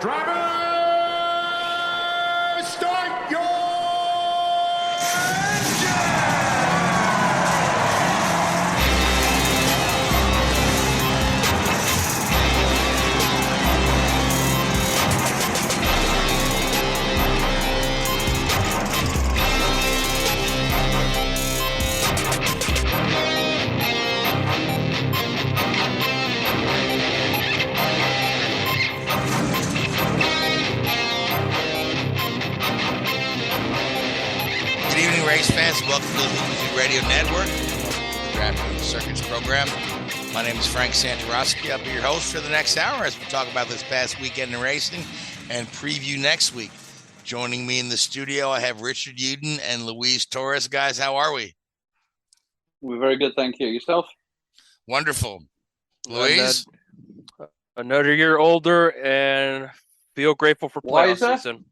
Drivers, start your engine! Race fans, welcome to the Music Radio Network, the Drafting Circuits program. My name is Frank Santoroski. I'll be your host for the next hour as we talk about this past weekend in racing and preview next week. Joining me in the studio, I have Richard Youden and Luis Torres. Guys, how are we? We're very good, thank you. Yourself? Wonderful. Luis? Another year older and feel grateful for playoff season.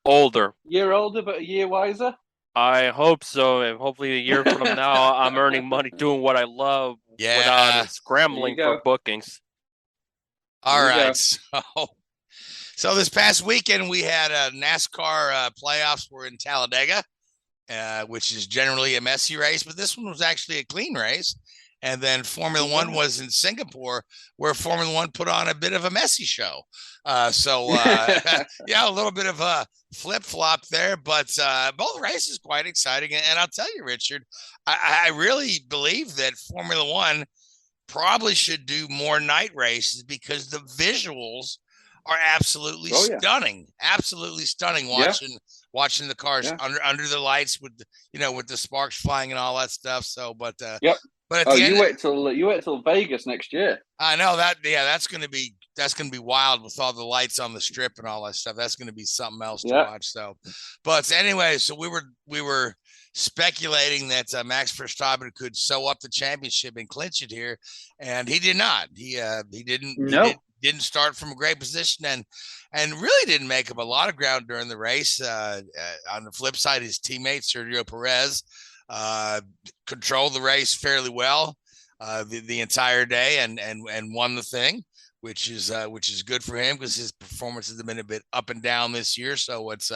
Older. Year older, but a year wiser? I hope so, and hopefully a year from now, I'm earning money doing what I love without scrambling for bookings. All right, so this past weekend we had NASCAR playoffs were in Talladega, which is generally a messy race, but this one was actually a clean race. And then Formula One was in Singapore, where Formula One put on a bit of a messy show. Yeah, a little bit of a flip-flop there, but both races quite exciting. And I'll tell you, Richard, I really believe that Formula One probably should do more night races because the visuals are absolutely stunning. Absolutely stunning watching the cars under the lights with the sparks flying and all that stuff. So, but But you wait till Vegas next year. I know that. Yeah, that's gonna be wild with all the lights on the strip and all that stuff. That's gonna be something else to watch. So, but anyway, so we were speculating that Max Verstappen could sew up the championship and clinch it here, and he did not. He didn't. No. He didn't start from a great position and really didn't make up a lot of ground during the race. On the flip side, his teammate Sergio Perez controlled the race fairly well the entire day and won the thing, which is good for him because his performances have been a bit up and down this year. So it's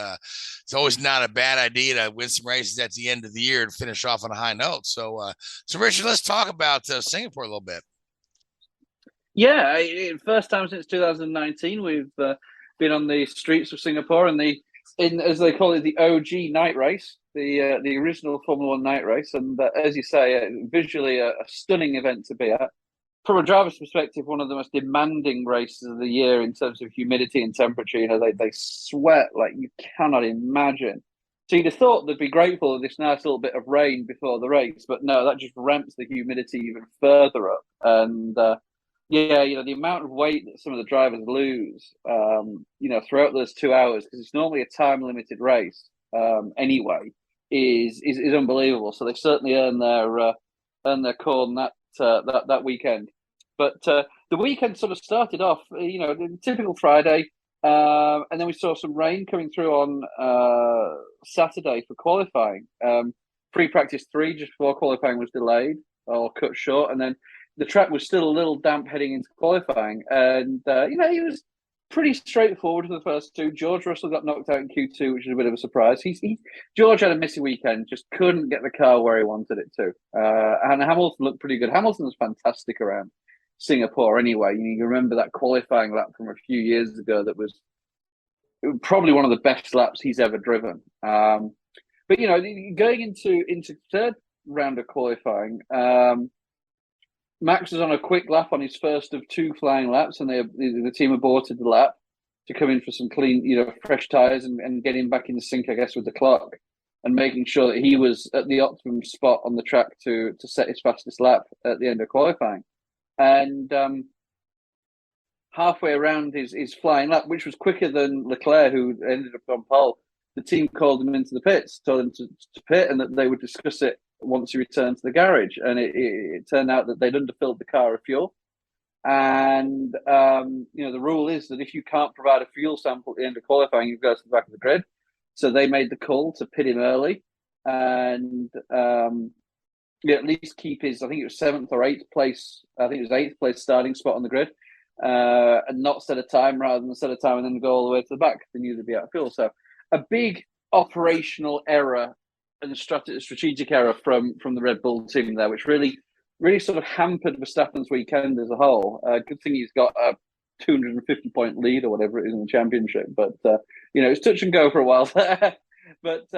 always not a bad idea to win some races at the end of the year and finish off on a high note. So Richard, let's talk about Singapore a little bit. Yeah, first time since 2019 we've been on the streets of Singapore and as they call it, the OG night race. The original Fomula One Night race, and as you say, visually a stunning event to be at. From a driver's perspective, one of the most demanding races of the year in terms of humidity and temperature. You know, they sweat like you cannot imagine. So you'd have thought they'd be grateful of this nice little bit of rain before the race, but no, that just ramps the humidity even further up. And the amount of weight that some of the drivers lose, throughout those 2 hours, because it's normally a time limited race anyway. Is unbelievable. So they certainly earn their corn that weekend. But the weekend sort of started off, typical Friday, and then we saw some rain coming through on Saturday for qualifying. Pre-practice 3 just before qualifying was delayed or cut short, and then the track was still a little damp heading into qualifying. And it was pretty straightforward for the first two. George Russell got knocked out in Q2, which is a bit of a surprise. George had a messy weekend, just couldn't get the car where he wanted it to. And Hamilton looked pretty good. Hamilton was fantastic around Singapore anyway. You remember that qualifying lap from a few years ago that was probably one of the best laps he's ever driven. But, going into third round of qualifying, Max was on a quick lap on his first of 2 flying laps, and the team aborted the lap to come in for some clean, fresh tyres and get him back in the sync, I guess, with the clock, and making sure that he was at the optimum spot on the track to set his fastest lap at the end of qualifying. And halfway around his flying lap, which was quicker than Leclerc, who ended up on pole, the team called him into the pits, told him to pit, and that they would discuss it once he returned to the garage. And it turned out that they'd underfilled the car with fuel. And, the rule is that if you can't provide a fuel sample at the end of qualifying, you go to the back of the grid. So they made the call to pit him early and at least keep his, I think it was 7th or 8th place. I think it was 8th place starting spot on the grid. and not set a time rather than set a time and then go all the way to the back. They knew they'd be out of fuel. So a big operational error and strategic error from the Red Bull team there, which really sort of hampered Verstappen's weekend as a whole. Good thing he's got a 250-point lead or whatever it is in the championship. But, it's touch and go for a while there. But,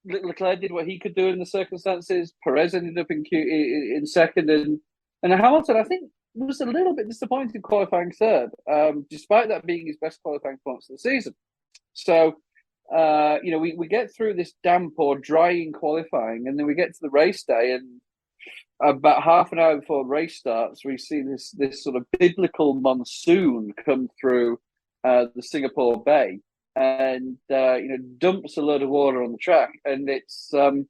Leclerc did what he could do in the circumstances. Perez ended up in second. And Hamilton, I think, was a little bit disappointed qualifying third, despite that being his best qualifying performance of the season. So, we get through this damp or drying qualifying, and then we get to the race day, and about half an hour before the race starts, we see this sort of biblical monsoon come through the Singapore Bay, and dumps a load of water on the track, and it's the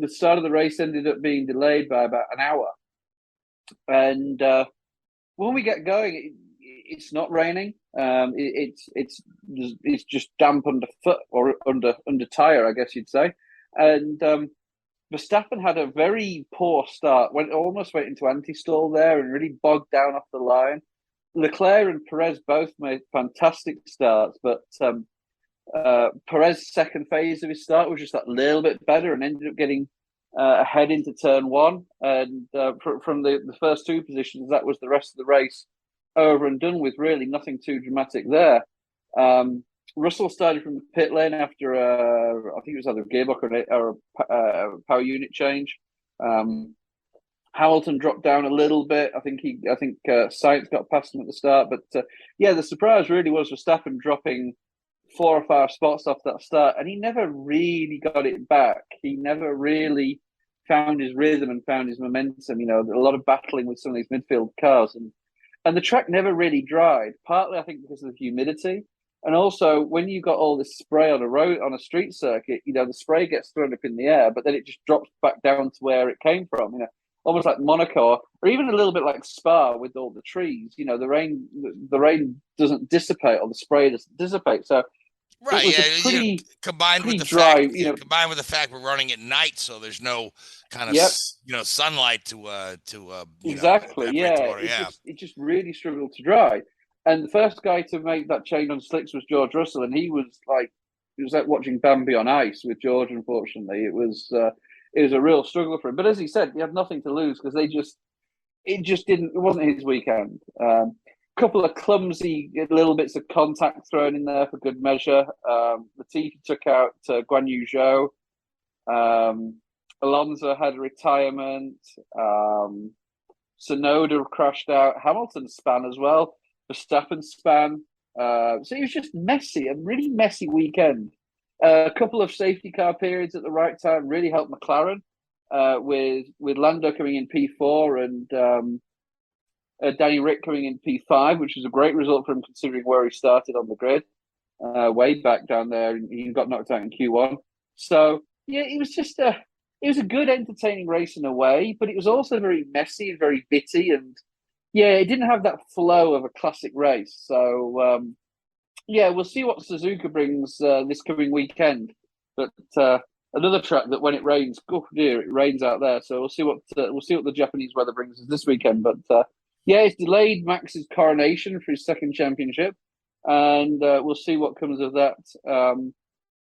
start of the race ended up being delayed by about an hour, and when we get going, it's not raining. It's just damp underfoot or under tire, I guess you'd say, and Verstappen had a very poor start. Almost went into anti-stall there and really bogged down off the line. Leclerc and Perez both made fantastic starts, but Perez's second phase of his start was just that little bit better and ended up getting ahead into turn one. And from the first two positions, that was the rest of the race over and done with. Really nothing too dramatic there. Russell started from the pit lane after I think it was either a gearbox or a power unit change. Hamilton dropped down a little bit. I think Sainz got past him at the start, but the surprise really was Verstappen dropping 4 or 5 spots off that start, and he never really got it back. He never really found his rhythm and found his momentum. A lot of battling with some of these midfield cars, and the track never really dried. Partly, I think, because of the humidity. And also, when you got all this spray on a street circuit, the spray gets thrown up in the air, but then it just drops back down to where it came from. Almost like Monaco, or even a little bit like Spa with all the trees. The rain doesn't dissipate, or the spray doesn't dissipate. So right, combined with the fact we're running at night, so there's no kind of sunlight to exactly. It just really struggled to dry. And the first guy to make that change on slicks was George Russell, and he was like watching Bambi on ice with George. Unfortunately, it was a real struggle for him. But as he said, he had nothing to lose because it wasn't his weekend. Couple of clumsy little bits of contact thrown in there for good measure. Latifi took out Guan Yu Zhou. Alonso had a retirement. Tsunoda crashed out. Hamilton span as well. Verstappen span. So it was just messy, a really messy weekend. A couple of safety car periods at the right time really helped McLaren, with Lando coming in P4 and Danny Rick coming in P5, which was a great result for him considering where he started on the grid, way back down there. He got knocked out in Q1. So it was a good, entertaining race in a way, but it was also very messy and very bitty, and it didn't have that flow of a classic race. So we'll see what Suzuka brings this coming weekend. But another track that when it rains, it rains out there. So we'll see what the Japanese weather brings us this weekend. But it's delayed Max's coronation for his second championship, and we'll see what comes of that.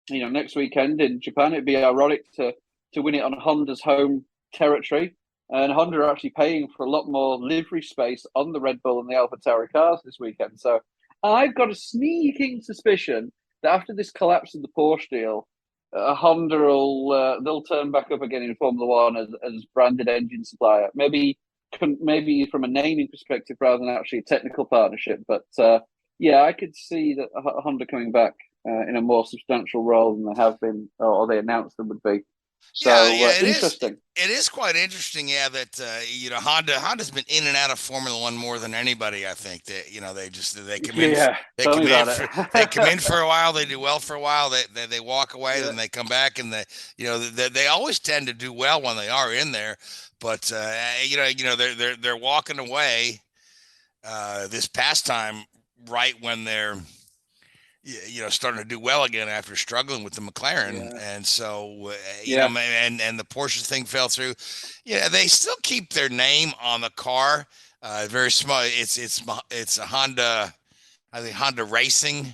Next weekend in Japan, it'd be ironic to win it on Honda's home territory. And Honda are actually paying for a lot more livery space on the Red Bull and the AlphaTauri cars this weekend. So I've got a sneaking suspicion that after this collapse of the Porsche deal, Honda they'll turn back up again in Formula One as branded engine supplier. Maybe from a naming perspective rather than actually a technical partnership. But I could see that Honda coming back in a more substantial role than they have been, or they announced them would be. So interesting. It is quite interesting, that Honda's been in and out of Formula One more than anybody. I think that they come in. They come in for a while, they do well for a while, they walk away, then they come back, and they always tend to do well when they are in there. But they're walking away this past time right when they're starting to do well again after struggling with the McLaren. And so, and the Porsche thing fell through. They still keep their name on the car. Very small. It's a Honda. I think Honda Racing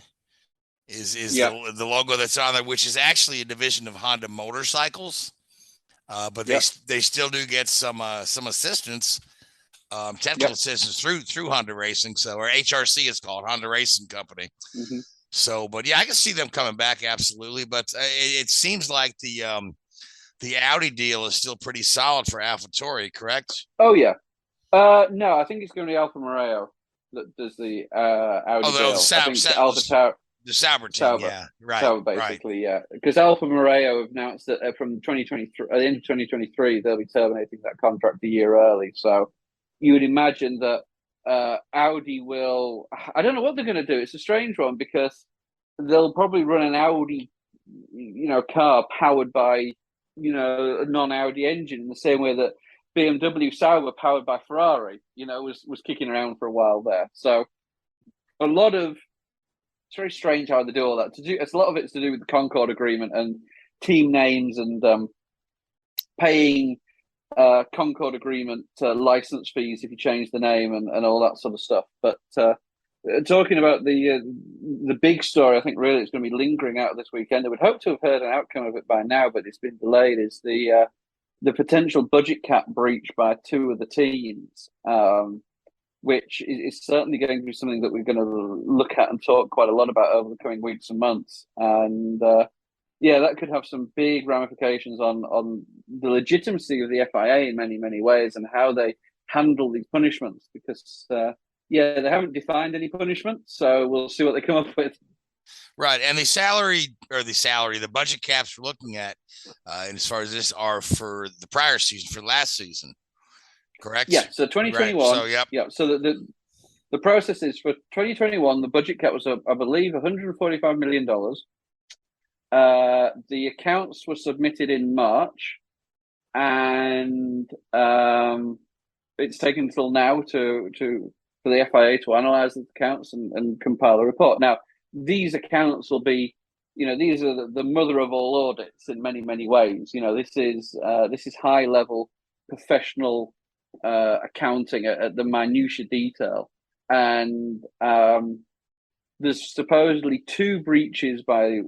is the logo that's on there, which is actually a division of Honda Motorcycles. But they still do get some assistance, technical assistance through Honda Racing. So, or HRC is called, Honda Racing Company. Mm-hmm. So, but yeah, I can see them coming back, absolutely. But it seems like the Audi deal is still pretty solid for AlphaTauri, correct? Oh yeah. No, I think it's going to be Alfa Romeo that does the Audi deal. The Sauber team, yeah, right. So basically, yeah, because Alfa Romeo have announced that from 2023, at the end of 2023, they'll be terminating that contract a year early. So you would imagine that Audi will. I don't know what they're going to do. It's a strange one because they'll probably run an Audi, car powered by, a non-Audi engine in the same way that BMW Sauber powered by Ferrari, was kicking around for a while there. So it's very strange how they do all that. It's a lot of it's to do with the Concord Agreement and team names and paying Concord Agreement license fees if you change the name and all that sort of stuff. But talking about the big story, I think really it's going to be lingering out this weekend. I would hope to have heard an outcome of it by now, but it's been delayed. Is the potential budget cap breach by two of the teams. Which is certainly going to be something that we're going to look at and talk quite a lot about over the coming weeks and months. And that could have some big ramifications on the legitimacy of the FIA in many, many ways and how they handle these punishments. Because, they haven't defined any punishments, so we'll see what they come up with. Right, and the budget caps we're looking at, and as far as this, are for the prior season, for last season. Correct. Yeah. So 2021. Right. So So the process is for 2021. The budget cap was, I believe, $145 million. The accounts were submitted in March, and it's taken until now for the FIA to analyze the accounts and compile a report. Now, these accounts will be, these are the mother of all audits in many, many ways. This is high level professional accounting at the minutiae detail, and there's supposedly two breaches by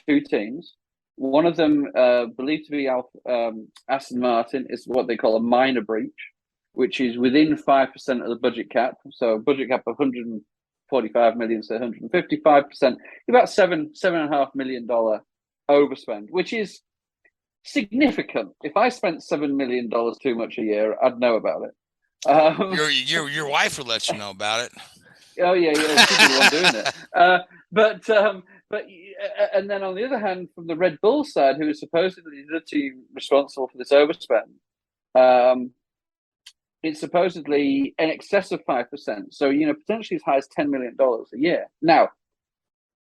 two teams. One of them, believed to be Aston Martin, is what they call a minor breach, which is within 5% of the budget cap. So budget cap of 145 million, so 155%, about $7.5 million overspend, which is significant. If I spent $7 million too much a year, I'd know about it. Your wife would let you know about it. Oh yeah, she'd be the one doing it. But and then on the other hand, from the Red Bull side, who is supposedly the team responsible for this overspend, it's supposedly in excess of 5%. So potentially as high as $10 million a year. Now,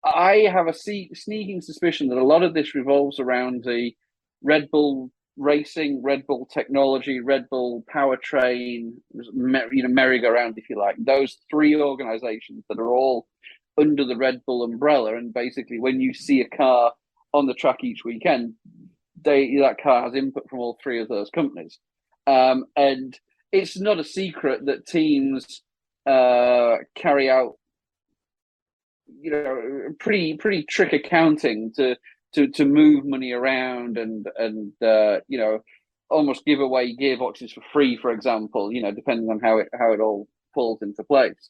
I have a sneaking suspicion that a lot of this revolves around the Red Bull Racing, Red Bull Technology, Red Bull Powertrain, merry-go-round, if you like. Those three organizations that are all under the Red Bull umbrella. And basically, when you see a car on the track each weekend, that car has input from all three of those companies. And it's not a secret that teams carry out, pretty trick accounting to move money around and almost give away gearboxes for free, for example, depending on how it all falls into place.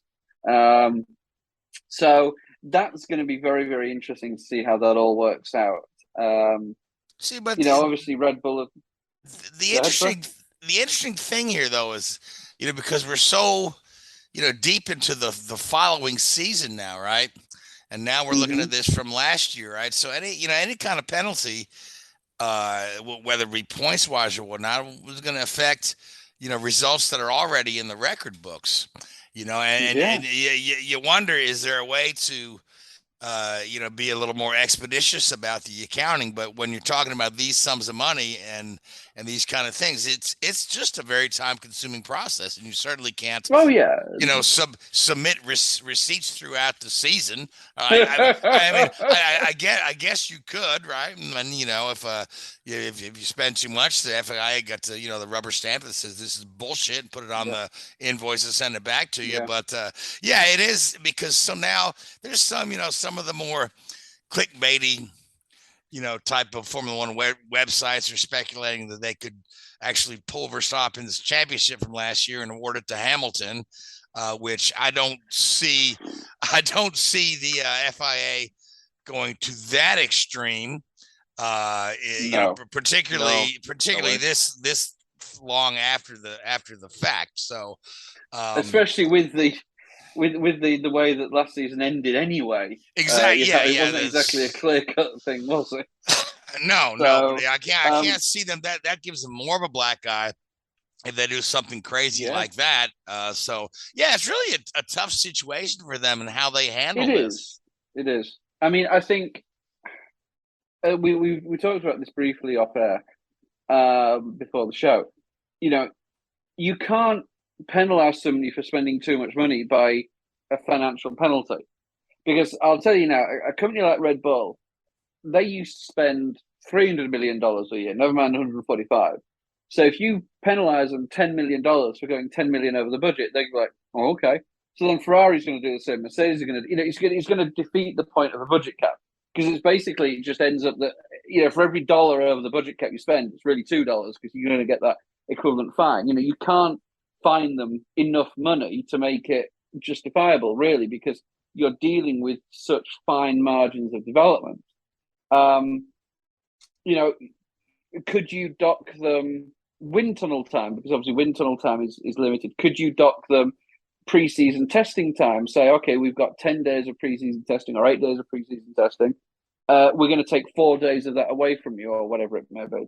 So that's going to be very, very interesting to see how that all works out. Obviously Red Bull. The interesting thing here, though, is because we're so deep into the following season now, right? And now we're looking at this from last year, right? So any kind of penalty, whether it be points wise or whatnot, was going to affect results that are already in the record books. And you wonder, is there a way to be a little more expeditious about the accounting. But when you're talking about these sums of money and these kind of things, it's just a very time consuming process, and you certainly can't. Oh yeah, submit receipts throughout the season. I guess you could, right? And if you spend too much, the FIA got to the rubber stamp that says this is bullshit and put it on the invoice and send it back to you. But it is, because so now there's some of the more clickbaity type of Formula One websites are speculating that they could actually pull Verstappen's championship from last year and award it to Hamilton, which I don't see the FIA going to that extreme. Particularly this long after the fact. So, especially with the way that last season ended, anyway. Exactly. It wasn't exactly a clear cut thing, was it? No. I can't see them. That gives them more of a black eye if they do something crazy like that. It's really a tough situation for them and how they handle this. It is. I mean, I think we talked about this briefly off air before the show. You can't penalize somebody for spending too much money by a financial penalty, because I'll tell you now, a company like Red Bull, they used to spend $300 million a year, never mind 145. So if you penalize them $10 million for going 10 million over the budget, they're like, oh, okay. So then Ferrari's going to do the same. Mercedes are going to, it's going to defeat the point of a budget cap, because it's basically, it just ends up that for every dollar over the budget cap you spend, it's really $2 because you're going to get that equivalent fine. You can't fine them enough money to make it justifiable, really, because you're dealing with such fine margins of development. Could you dock them wind tunnel time? Because obviously wind tunnel time is limited. Could you dock them pre-season testing time? Say, okay, we've got 10 days of pre-season testing or 8 days of pre-season testing. We're going to take 4 days of that away from you, or whatever it may be.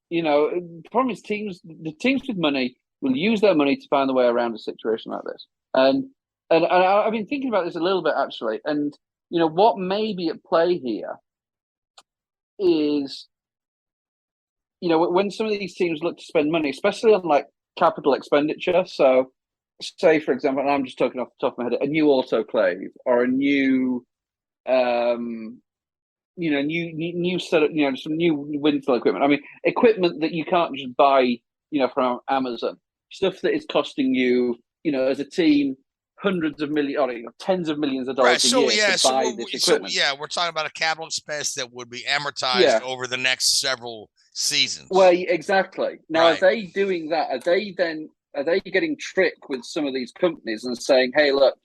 The problem is the teams with money will use their money to find a way around a situation like this. And I've been thinking about this a little bit, actually. And, what may be at play here is, when some of these teams look to spend money, especially on like capital expenditure. So say, for example, and I'm just talking off the top of my head, a new autoclave or a new, new set of, some new wind tunnel equipment. I mean, equipment that you can't just buy, from Amazon. Stuff that is costing you, as a team, hundreds of millions, or tens of millions of dollars a year to buy this equipment. We're talking about a capital expense that would be amortized over the next several seasons. Well, exactly. Now, Are they doing that? Are they getting tricked with some of these companies and saying, "Hey, look,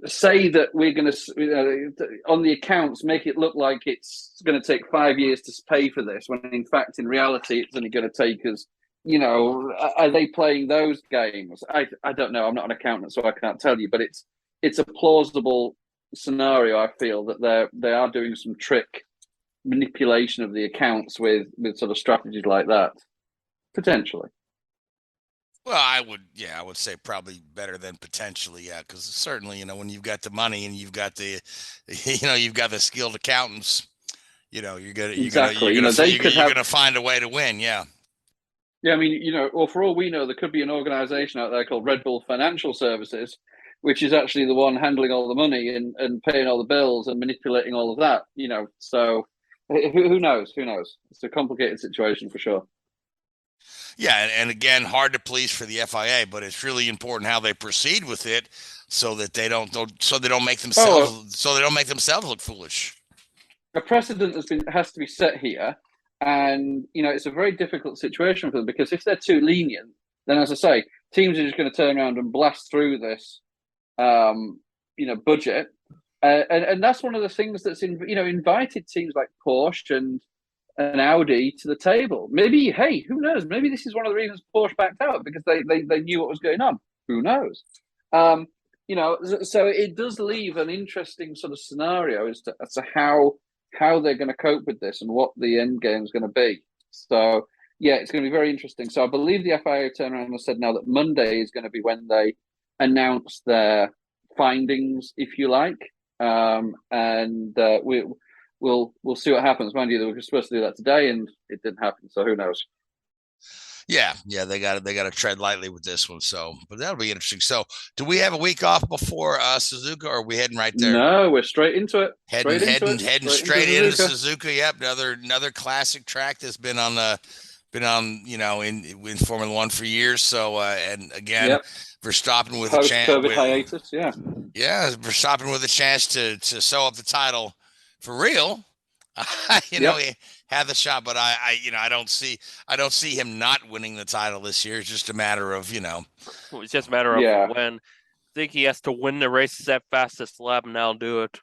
say that we're going to on the accounts make it look like it's going to take 5 years to pay for this, when in fact, in reality, it's only going to take us." Are they playing those games? I don't know. I'm not an accountant, so I can't tell you. But it's a plausible scenario. I feel that they are doing some trick manipulation of the accounts with sort of strategies like that, potentially. Well, I would say probably better than potentially, because certainly, when you've got the money and you've got the, you've got the skilled accountants, you're gonna find a way to win. Yeah. Yeah, I mean, or for all we know, there could be an organization out there called Red Bull Financial Services, which is actually the one handling all the money and paying all the bills and manipulating all of that. So who knows? Who knows? It's a complicated situation for sure. Yeah, and again, hard to please for the FIA, but it's really important how they proceed with it, so that they don't make themselves look foolish. A precedent has to be set here, and it's a very difficult situation for them, because if they're too lenient, then, as I say, teams are just going to turn around and blast through this, budget, and that's one of the things that's invited teams like Porsche and Audi to the table. Maybe, hey, who knows? Maybe this is one of the reasons Porsche backed out, because they knew what was going on. Who knows? So it does leave an interesting sort of scenario as to how they're going to cope with this and what the end game is going to be. So yeah, it's going to be very interesting. So I believe the FIA turned around and said now that Monday is going to be when they announce their findings, if you like, and we'll see what happens. Mind you, they were supposed to do that today, and it didn't happen. So who knows? Yeah, they got to tread lightly with this one. So, but that'll be interesting. So, do we have a week off before Suzuka, or are we heading right there? No, we're straight into it. Heading straight into Suzuka. Yep, another classic track that's been on in Formula One for years. So, and again, Verstappen with a chance. Post-COVID hiatus, yeah, Verstappen with a chance to sew up the title for real. He had the shot, but I don't see him not winning the title this year. It's just a matter of it's just a matter of when. I think he has to win the races at fastest lap, and I'll do it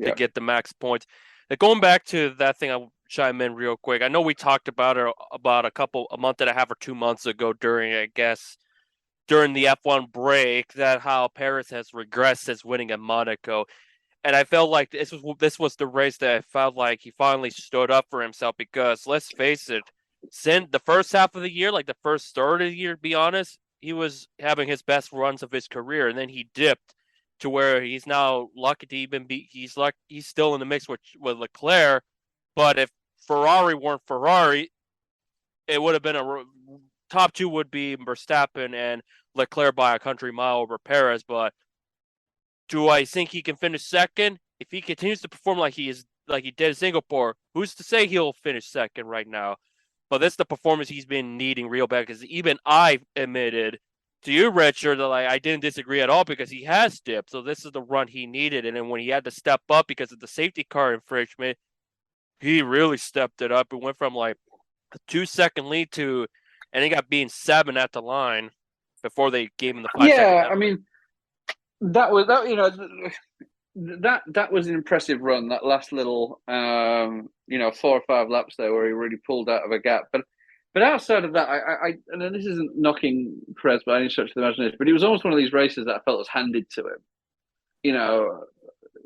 to get the max points. Now, going back to that thing, I'll chime in real quick. I know we talked about it about a month and a half or 2 months ago during the F1 break, that how Perez has regressed since winning at Monaco. And I felt like this was the race that I felt like he finally stood up for himself, because let's face it, since the first half of the year, like the first third of the year, to be honest, he was having his best runs of his career, and then he dipped to where he's now lucky to even be. He's still in the mix with Leclerc, but if Ferrari weren't Ferrari, it would have been top two would be Verstappen and Leclerc by a country mile over Perez. But do I think he can finish second? If he continues to perform like he did in Singapore, who's to say he'll finish second right now? But that's the performance he's been needing real bad, because even I admitted to you, Richard, that I didn't disagree at all, because he has dipped. So this is the run he needed. And then when he had to step up because of the safety car infringement, he really stepped it up. It went from like a 2-second lead and he got being 7 at the line before they gave him the 5 second. Yeah, I mean, that was an impressive run. That last little 4 or 5 laps there, where he really pulled out of a gap. But outside of that, I and this isn't knocking Perez by any stretch of the imagination, but it was almost one of these races that I felt was handed to him.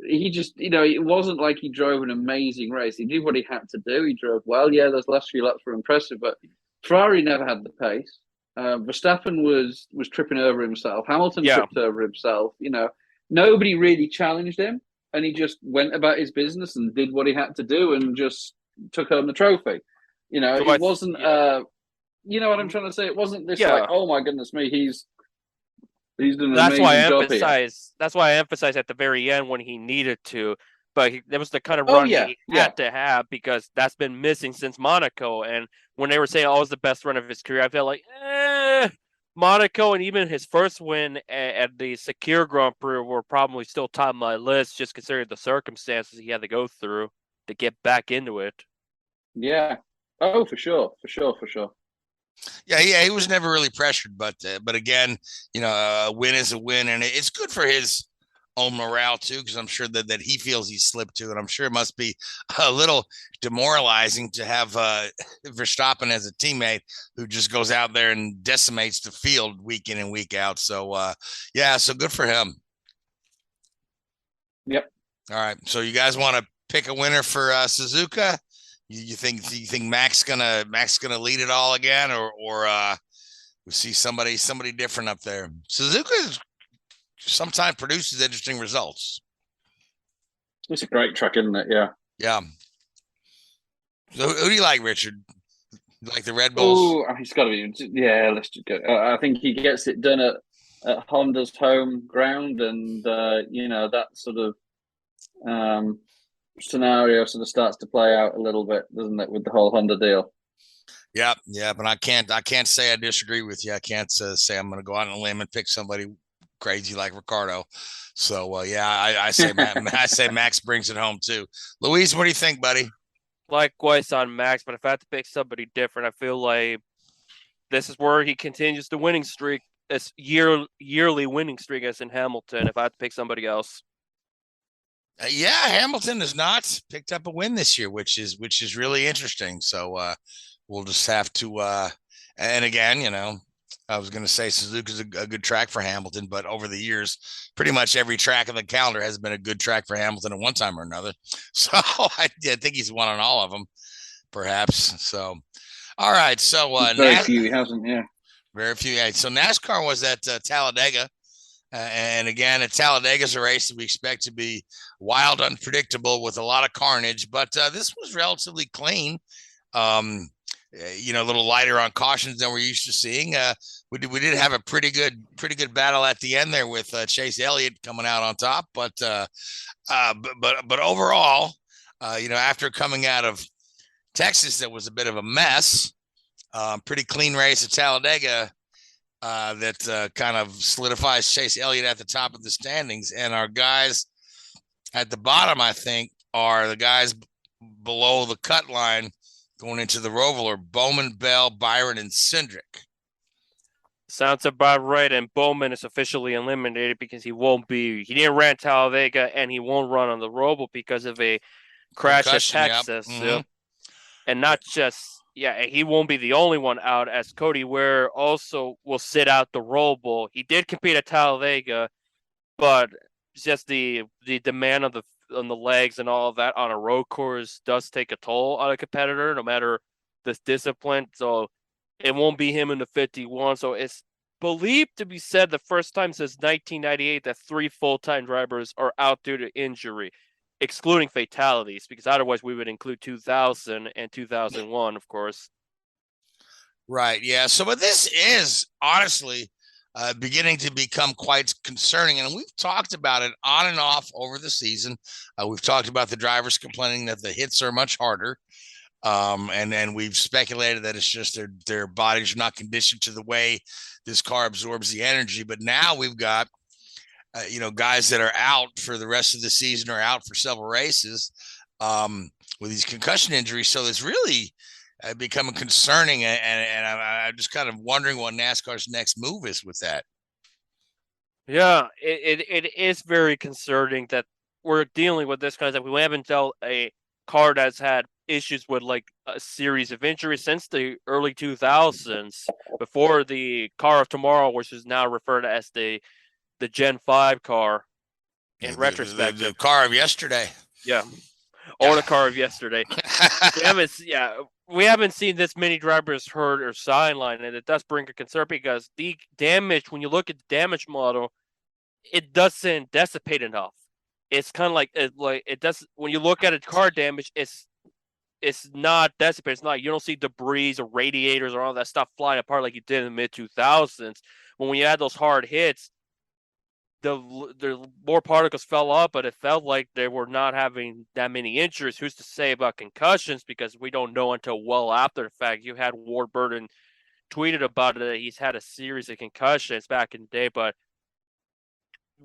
He just, it wasn't like he drove an amazing race. He did what he had to do. He drove well. Yeah, those last few laps were impressive, but Ferrari never had the pace. Verstappen was tripping over himself. Hamilton tripped over himself. Nobody really challenged him, and he just went about his business and did what he had to do and just took home the trophy. It wasn't. You know what I'm trying to say? It wasn't this like, oh my goodness me, he's done an amazing job here. That's why I emphasized at the very end when he needed to. But that was the kind of run he had to have, because that's been missing since Monaco. And when they were saying, it was the best run of his career, I felt like, Monaco and even his first win at the Secure Grand Prix were probably still top of my list, just considering the circumstances he had to go through to get back into it. Yeah. Oh, for sure. Yeah, he was never really pressured, but again, a win is a win, and it's good for his own morale too, because I'm sure that he feels he slipped too, and I'm sure it must be a little demoralizing to have Verstappen as a teammate who just goes out there and decimates the field week in and week out. So so good for him. All right, so you guys want to pick a winner for Suzuka? You think Max gonna lead it all again, or we see somebody different up there? Suzuka sometimes produces interesting results. It's a great track, isn't it? Yeah. So who do you like, Richard? You like the Red Bulls? Oh, he's got to be. Yeah, let's just go. I think he gets it done at Honda's home ground, and that sort of scenario sort of starts to play out a little bit, doesn't it, with the whole Honda deal? Yeah, but I can't say I disagree with you. I can't say I'm going to go out on a limb and pick somebody crazy like Ricardo. So I say I say Max brings it home too. Luis, what do you think, buddy? Likewise on Max, but if I had to pick somebody different, I feel like this is where he continues the winning streak, this yearly winning streak as in Hamilton. If I had to pick somebody else. Hamilton has not picked up a win this year, which is really interesting. So we'll just have to and again, I was going to say Suzuka's a good track for Hamilton, but over the years, pretty much every track on the calendar has been a good track for Hamilton at one time or another. So I think he's won on all of them, perhaps. So, all right. So very few he hasn't. Yeah. Very few. Yeah. So NASCAR was at Talladega. And again, at Talladega's a race that we expect to be wild, unpredictable with a lot of carnage. But this was relatively clean. A little lighter on cautions than we're used to seeing. We did have a pretty good battle at the end there with Chase Elliott coming out on top. But overall, after coming out of Texas, that was a bit of a mess. Pretty clean race at Talladega. That kind of solidifies Chase Elliott at the top of the standings. And our guys at the bottom, I think, are the guys below the cut line going into the Roval are Bowman, Bell, Byron, and Cindric. Sounds about right. And Bowman is officially eliminated because he didn't run Talladega and he won't run on the Roval because of a crash at Texas. Yep. Mm-hmm. And not just... Yeah, he won't be the only one out, as Cody Ware also will sit out the Roval. He did compete at Talladega, but just the demand on the legs and all of that on a road course does take a toll on a competitor, no matter the discipline. So it won't be him in the 51. So it's believed to be said the first time since 1998 that 3 full-time drivers are out due to injury, excluding fatalities, because otherwise we would include 2000 and 2001, of course. Right. Yeah. So, but this is honestly beginning to become quite concerning. And we've talked about it on and off over the season. We've talked about the drivers complaining that the hits are much harder. And we've speculated that it's just their bodies are not conditioned to the way this car absorbs the energy. But now we've got guys that are out for the rest of the season or out for several races with these concussion injuries. So it's really becoming concerning. And I'm just kind of wondering what NASCAR's next move is with that. Yeah, it is very concerning that we're dealing with this kind of stuff. We haven't dealt a car that's had issues with like a series of injuries since the early 2000s, before the car of tomorrow, which is now referred to as the Gen 5 car in retrospect. The car of yesterday. Yeah. Or the car of yesterday. We haven't seen this many drivers hurt or sidelined, and it does bring a concern because the damage, when you look at the damage model, it doesn't dissipate enough. It's kind of like it does when you look at a car damage, it's not dissipated. It's not, you don't see debris or radiators or all that stuff flying apart like you did in the mid 2000s. When you had those hard hits, the more particles fell up, but it felt like they were not having that many injuries. Who's to say about concussions? Because we don't know until well after the fact. You had Ward Burton tweeted about it, that he's had a series of concussions back in the day, but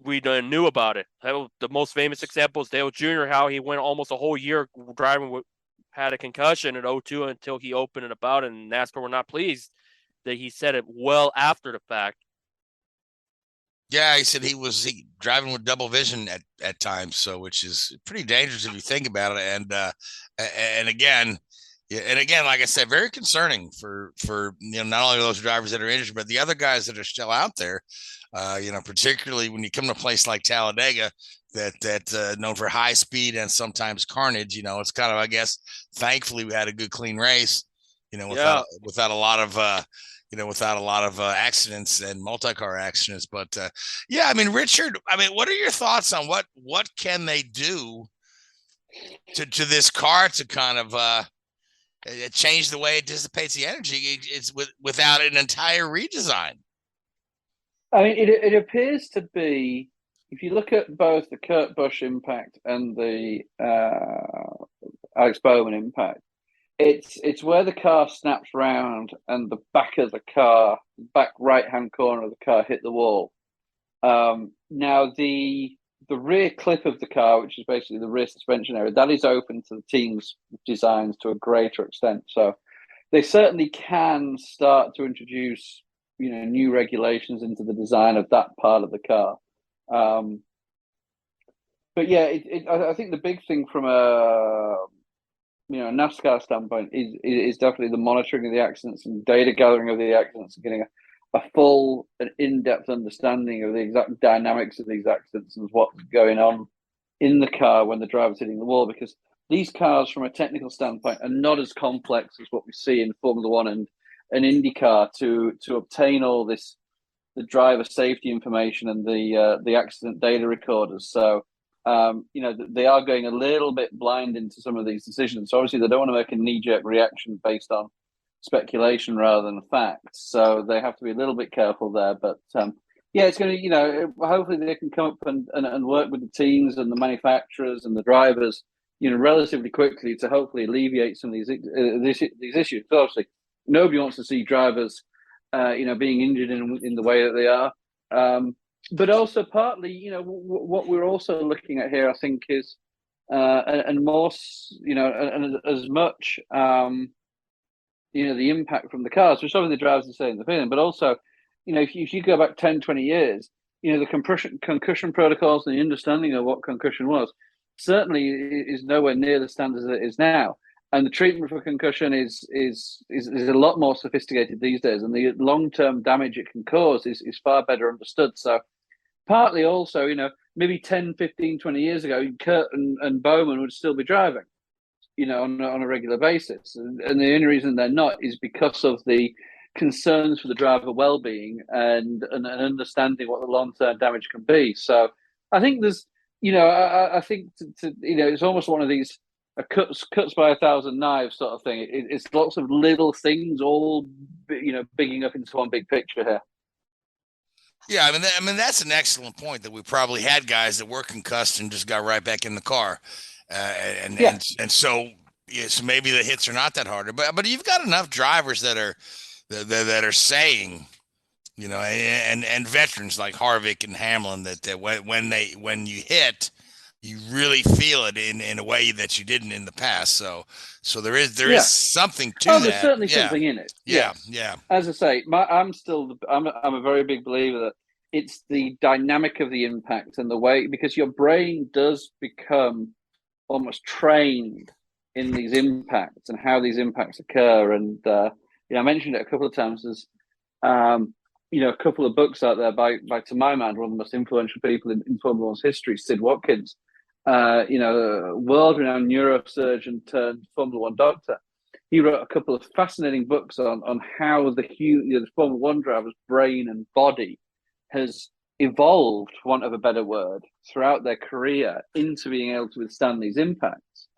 we knew about it. The most famous example is Dale Jr., how he went almost a whole year driving had a concussion in 2002 until he opened it about, and NASCAR were not pleased that he said it well after the fact. Yeah, he said he was driving with double vision at times, so which is pretty dangerous if you think about it. And again, like I said, very concerning for not only those drivers that are injured, but the other guys that are still out there. Particularly when you come to a place like Talladega, that known for high speed and sometimes carnage. It's kind of, I guess, thankfully we had a good clean race. Without a lot of accidents and multi-car accidents. But Richard, what are your thoughts on what can they do to this car to kind of change the way it dissipates the energy? It's without an entire redesign. It appears to be, if you look at both the Kurt Busch impact and the Alex Bowman impact, it's where the car snaps round and the back of the car, back right-hand corner of the car, hit the wall. Now the rear clip of the car, which is basically the rear suspension area, that is open to the team's designs to a greater extent. So they certainly can start to introduce new regulations into the design of that part of the car. But yeah, I think the big thing from a NASCAR standpoint is definitely the monitoring of the accidents and data gathering of the accidents and getting a full and in-depth understanding of the exact dynamics of these accidents and what's going on in the car when the driver's hitting the wall, because these cars from a technical standpoint are not as complex as what we see in Formula One an IndyCar to obtain all this, the driver safety information and the accident data recorders. So they are going a little bit blind into some of these decisions. So obviously they don't want to make a knee-jerk reaction based on speculation rather than facts. So they have to be a little bit careful there. But it's going to, hopefully they can come up and work with the teams and the manufacturers and the drivers, relatively quickly to hopefully alleviate some of these issues. So obviously, nobody wants to see drivers, being injured in the way that they are. But also partly, what we're also looking at here, I think, is and more, and as much, the impact from the cars, which some of the drivers are saying the feeling, but also, if you go back 10, 20 years, the concussion protocols and the understanding of what concussion was certainly is nowhere near the standards that it is now. And the treatment for concussion is a lot more sophisticated these days, and the long-term damage it can cause is far better understood. So partly also, maybe 10, 15, 20 years ago, Kurt and Bowman would still be driving, on a regular basis. And the only reason they're not is because of the concerns for the driver well-being and understanding what the long-term damage can be. So I think there's, I think, it's almost one of these cuts by 1,000 knives sort of thing. It's lots of little things all, bigging up into one big picture here. Yeah, I mean that's an excellent point, that we probably had guys that were concussed and just got right back in the car, and so maybe the hits are not that hard. But you've got enough drivers that are saying, and veterans like Harvick and Hamlin that when you hit, you really feel it in a way that you didn't in the past. So there is something to that. There's certainly something in it. Yeah. As I say, I'm a very big believer that it's the dynamic of the impact and the way, because your brain does become almost trained in these impacts and how these impacts occur. And I mentioned it a couple of times. There's a couple of books out there by to my mind, one of the most influential people in Formula One's history, Sid Watkins, world-renowned neurosurgeon turned Formula One doctor. He wrote a couple of fascinating books on how the Formula One driver's brain and body has evolved, for want of a better word, throughout their career into being able to withstand these impacts.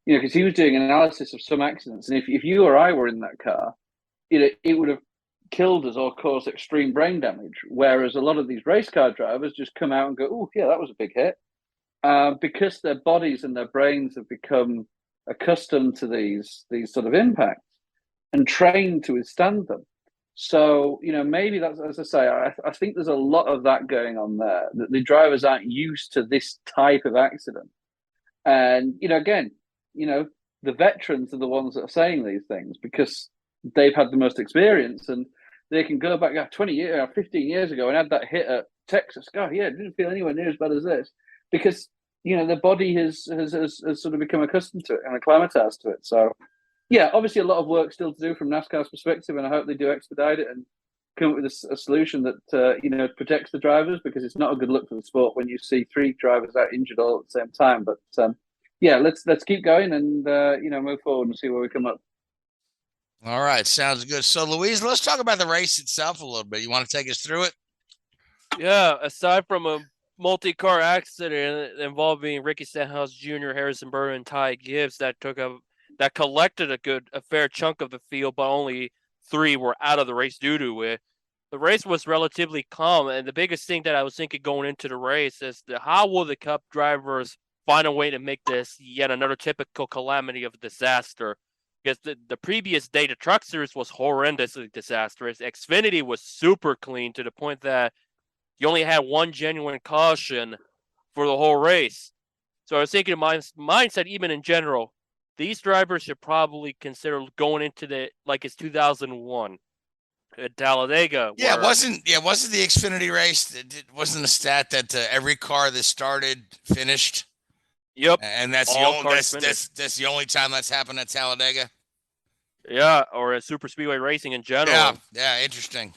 Because he was doing an analysis of some accidents, and if you or I were in that car, it would have killed us or caused extreme brain damage. Whereas a lot of these race car drivers just come out and go, "Oh, yeah, that was a big hit," because their bodies and their brains have become accustomed to these sort of impacts and trained to withstand them. So, maybe that's, as I say, I think there's a lot of that going on there, that the drivers aren't used to this type of accident. And, again, the veterans are the ones that are saying these things because they've had the most experience, and they can go back 20 years, 15 years ago and had that hit at Texas. God, yeah, it didn't feel anywhere near as bad as this, because their body has sort of become accustomed to it and acclimatized to it. So, yeah, obviously a lot of work still to do from NASCAR's perspective, and I hope they do expedite it and come up with a solution that protects the drivers, because it's not a good look for the sport when you see 3 drivers out injured all at the same time. But let's keep going and move forward and see where we come up. All right, sounds good. So, Louise, let's talk about the race itself a little bit. You want to take us through it? Yeah, aside from a multi-car accident involving Ricky Stenhouse Jr., Harrison Burr, and Ty Gibbs that collected a fair chunk of the field, but only 3 were out of the race due to it. The race was relatively calm, and the biggest thing that I was thinking going into the race is how will the Cup drivers find a way to make this yet another typical calamity of disaster? Because the previous day, the Truck Series was horrendously disastrous. Xfinity was super clean to the point that you only had 1 genuine caution for the whole race. So I was thinking, my mindset, even in general, these drivers should probably consider going into it's 2001 at Talladega. Wasn't the Xfinity race? Wasn't the stat that every car that started finished? Yep, and that's the only time that's happened at Talladega. Yeah, or at super speedway racing in general. Yeah, interesting.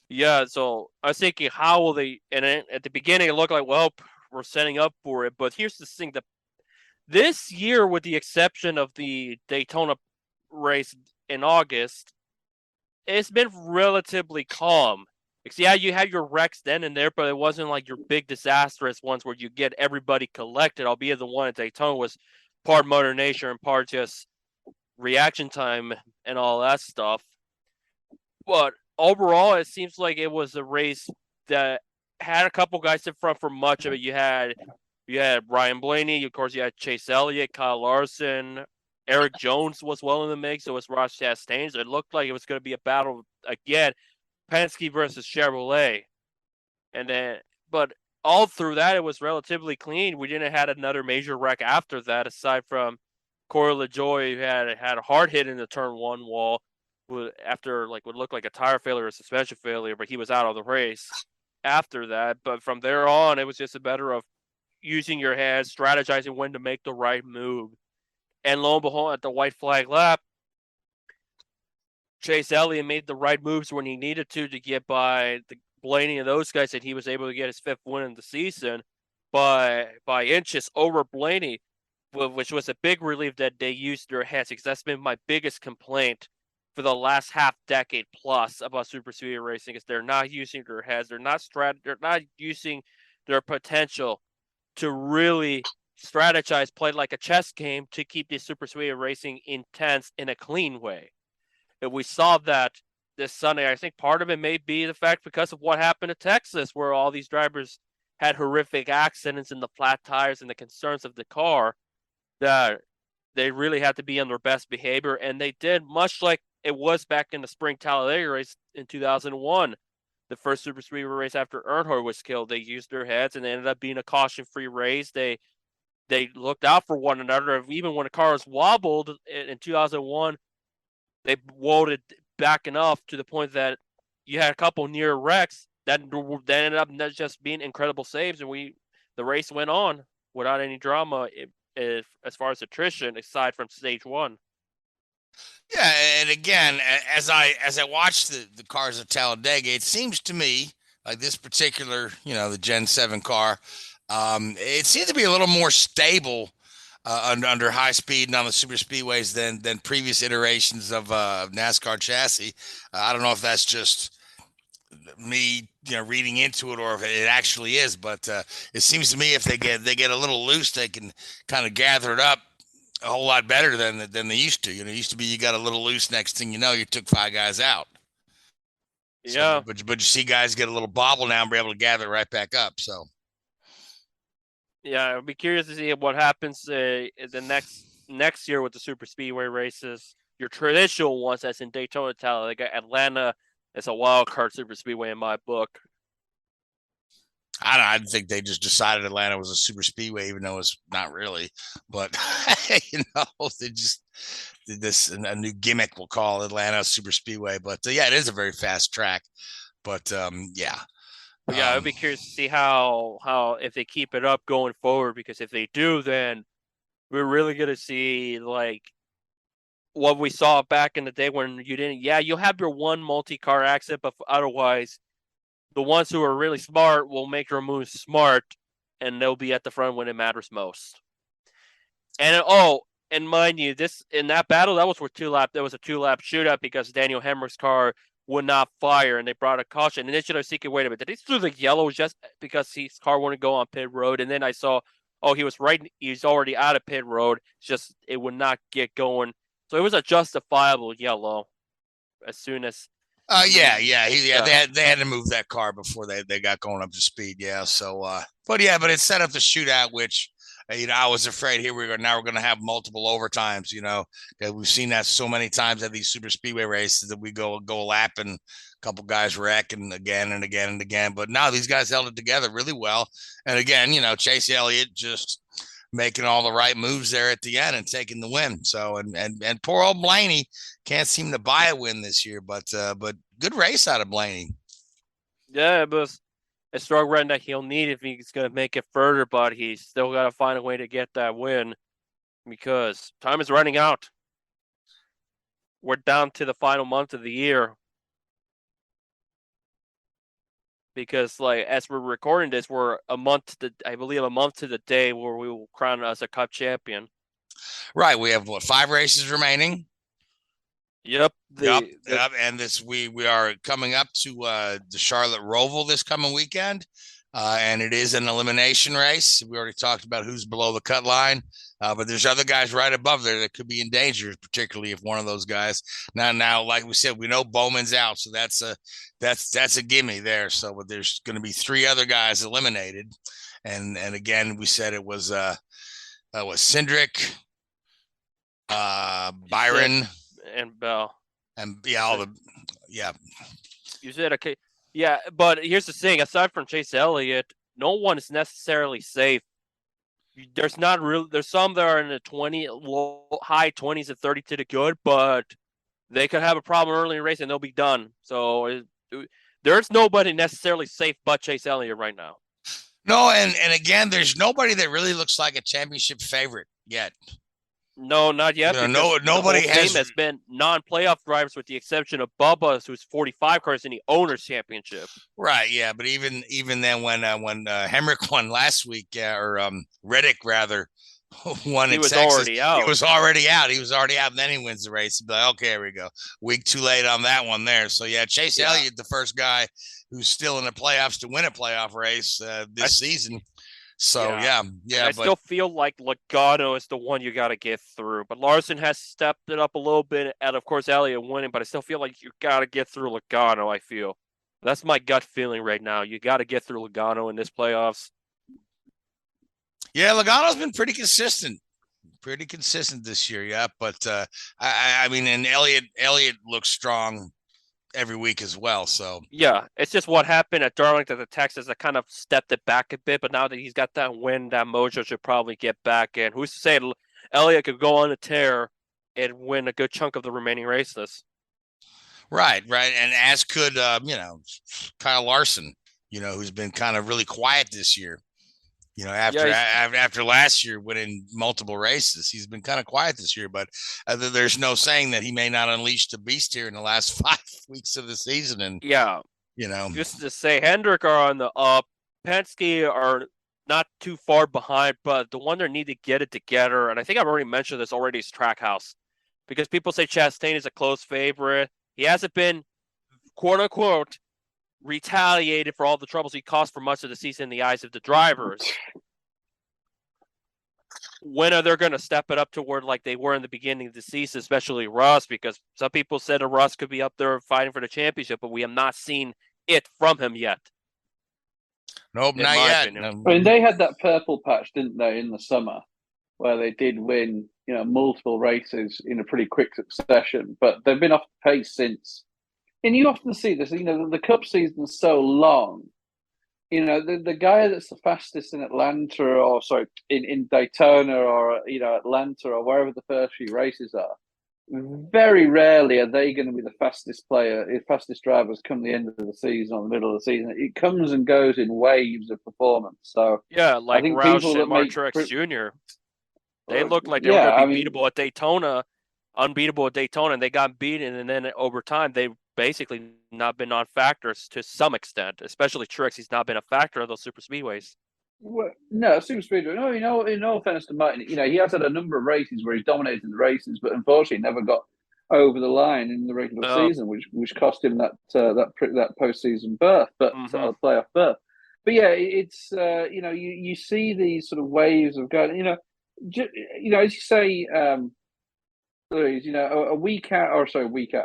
Yeah, so I was thinking, how will they? And at the beginning, it looked like, well, we're setting up for it. But here's the thing: this year, with the exception of the Daytona race in August, it's been relatively calm. Because, yeah, you had your wrecks then and there, but it wasn't like your big disastrous ones where you get everybody collected, albeit the one at Daytona was part Mother Nature and part just reaction time and all that stuff. But overall, it seems like it was a race that had a couple guys in front for much of it. You had Ryan Blaney, of course. You had Chase Elliott, Kyle Larson, Eric Jones was well in the mix. So was Ross Chastain. So it looked like it was going to be a battle again, Penske versus Chevrolet, but all through that it was relatively clean. We didn't have another major wreck after that, aside from Corey LaJoie, who had a hard hit in the turn one wall after would look like a tire failure or suspension failure, but he was out of the race after that. But from there on, it was just a matter of using your head, strategizing when to make the right move. And lo and behold, at the white flag lap, Chase Elliott made the right moves when he needed to get by the Blaney and those guys, and he was able to get his 5th win in the season by inches over Blaney, which was a big relief that they used their heads, because that's been my biggest complaint for the last half decade plus about super speedway racing, is they're not using their heads, they're not using their potential to really strategize, play like a chess game to keep the super speedway racing intense in a clean way. And we saw that this Sunday. I think part of it may be the fact because of what happened in Texas, where all these drivers had horrific accidents and the flat tires and the concerns of the car, that they really had to be on their best behavior. And they did, much like it was back in the spring Talladega race in 2001, the first super speedway race after Earnhardt was killed. They used their heads, and it ended up being a caution-free race. They looked out for one another. Even when the cars wobbled in 2001, they walled back enough to the point that you had a couple near wrecks that ended up not just being incredible saves, and the race went on without any drama as far as attrition, aside from stage one. Yeah, and again, as I watched the cars at Talladega, it seems to me like this particular, the Gen 7 car, it seems to be a little more stable under high speed and on the super speedways than previous iterations of NASCAR chassis. I don't know if that's just me, reading into it, or if it actually is, but it seems to me if they get a little loose, they can kind of gather it up a whole lot better than they used to. It used to be you got a little loose, next thing you know, you took 5 guys out. Yeah, so, but you see guys get a little bobble now and be able to gather right back up. So. Yeah, I'll be curious to see what happens the next year with the super speedway races. Your traditional ones, that's in Daytona, Talladega, Atlanta, is a wild card super speedway in my book. I think they just decided Atlanta was a super speedway, even though it's not really. But they just did this, a new gimmick we'll call Atlanta super speedway. But yeah, it is a very fast track. But yeah. But yeah, I'd be curious to see how if they keep it up going forward, because if they do, then we're really gonna see like what we saw back in the day when you didn't. Yeah, you'll have your one multi-car accident, but otherwise, the ones who are really smart will make their moves smart, and they'll be at the front when it matters most. And mind you, in that battle, that was for 2 lap. There was a 2-lap shootout because Daniel Hemrick's car would not fire, and they brought a caution. And then should have seen, wait a minute, did he throw the yellow just because his car wouldn't go on pit road? And then I saw, he's already out of pit road. It's just it would not get going. So it was a justifiable yellow as soon as. They had to move that car before they got going up to speed. Yeah. So, but it set up the shootout, which. I was afraid here we're going to have multiple overtimes. We've seen that so many times at these super speedway races that we go a lap and a couple guys wreck and again and again and again. But now these guys held it together really well. And again, Chase Elliott just making all the right moves there at the end and taking the win. So and poor old Blaney can't seem to buy a win this year, but good race out of Blaney. Yeah, it was a strong run that he'll need if he's going to make it further, but he's still got to find a way to get that win because time is running out. We're down to the final month of the year because, as we're recording this, we're a month to the day where we will crown us a Cup champion. Right. We have 5 races remaining. Yep. Yep. And we are coming up to the Charlotte Roval this coming weekend. And it is an elimination race. We already talked about who's below the cut line, but there's other guys right above there that could be in danger, particularly if one of those guys. Now, like we said, we know Bowman's out, so that's a gimme there. So, but there's going to be 3 other guys eliminated, and again, we said it was Cindric, Byron, and Bell, and You said okay. Yeah, but here's the thing: aside from Chase Elliott, no one is necessarily safe. There's not real. There's some that are in the high 20s and 30 to the good, but they could have a problem early in the race and they'll be done. So there's nobody necessarily safe but Chase Elliott right now. No, and again, there's nobody that really looks like a championship favorite yet. No, not yet. Nobody has been non-playoff drivers, with the exception of Bubba, who's 45 cars in the Owners' Championship. Right, yeah, but even then, when Hemrick won last week, or Reddick rather won in Texas, already out. He was already out. And then he wins the race. But like, okay, here we go. Week too late on that one there. So yeah, Chase Elliott, the first guy who's still in the playoffs to win a playoff race this season. So yeah. I still feel like Logano is the one you got to get through, but Larson has stepped it up a little bit, and of course Elliott winning. But I still feel like you got to get through Logano. I feel that's my gut feeling right now. You got to get through Logano in this playoffs. Yeah, Logano's been pretty consistent this year. Yeah, but I mean, and Elliott looks strong every week as well. So yeah, it's just what happened at Darlington, the Texas, that kind of stepped it back a bit. But now that he's got that win, that mojo should probably get back in. Who's to say Elliott could go on a tear and win a good chunk of the remaining races? Right, and as could Kyle Larson, who's been kind of really quiet this year. After last year winning multiple races, he's been kind of quiet this year, but there's no saying that he may not unleash the beast here in the last 5 weeks of the season. And just to say, Hendrick are on the up, Penske are not too far behind, but the one that need to get it together, and I think I've already mentioned this already, is Trackhouse, because people say Chastain is a close favorite. He hasn't been, quote unquote, retaliated for all the troubles he caused for much of the season in the eyes of the drivers. When are they going to step it up toward like they were in the beginning of the season, especially Russ? Because some people said Russ could be up there fighting for the championship, but we have not seen it from him yet. Nope, not yet. I mean, they had that purple patch, didn't they, in the summer, where they did win, multiple races in a pretty quick succession, but they've been off the pace since. And you often see this, the Cup season's so long. The guy that's the fastest in Atlanta, or sorry, in Daytona, or Atlanta, or wherever the first few races are, very rarely are they going to be the fastest drivers come the end of the season or the middle of the season. It comes and goes in waves of performance. So yeah, like Roush and Martrex Jr. They looked like they were going to be beatable at Daytona, unbeatable at Daytona, and they got beaten, and then over time they basically not been non-factors to some extent, especially Truex. He's not been a factor of those super speedways. Well, no, super speedway. No, in all fairness to Martin, he has had a number of races where he's dominated the races, but unfortunately never got over the line in the regular season, which cost him that postseason berth, but playoff berth. But yeah, it's you see these sort of waves of going. As you say. A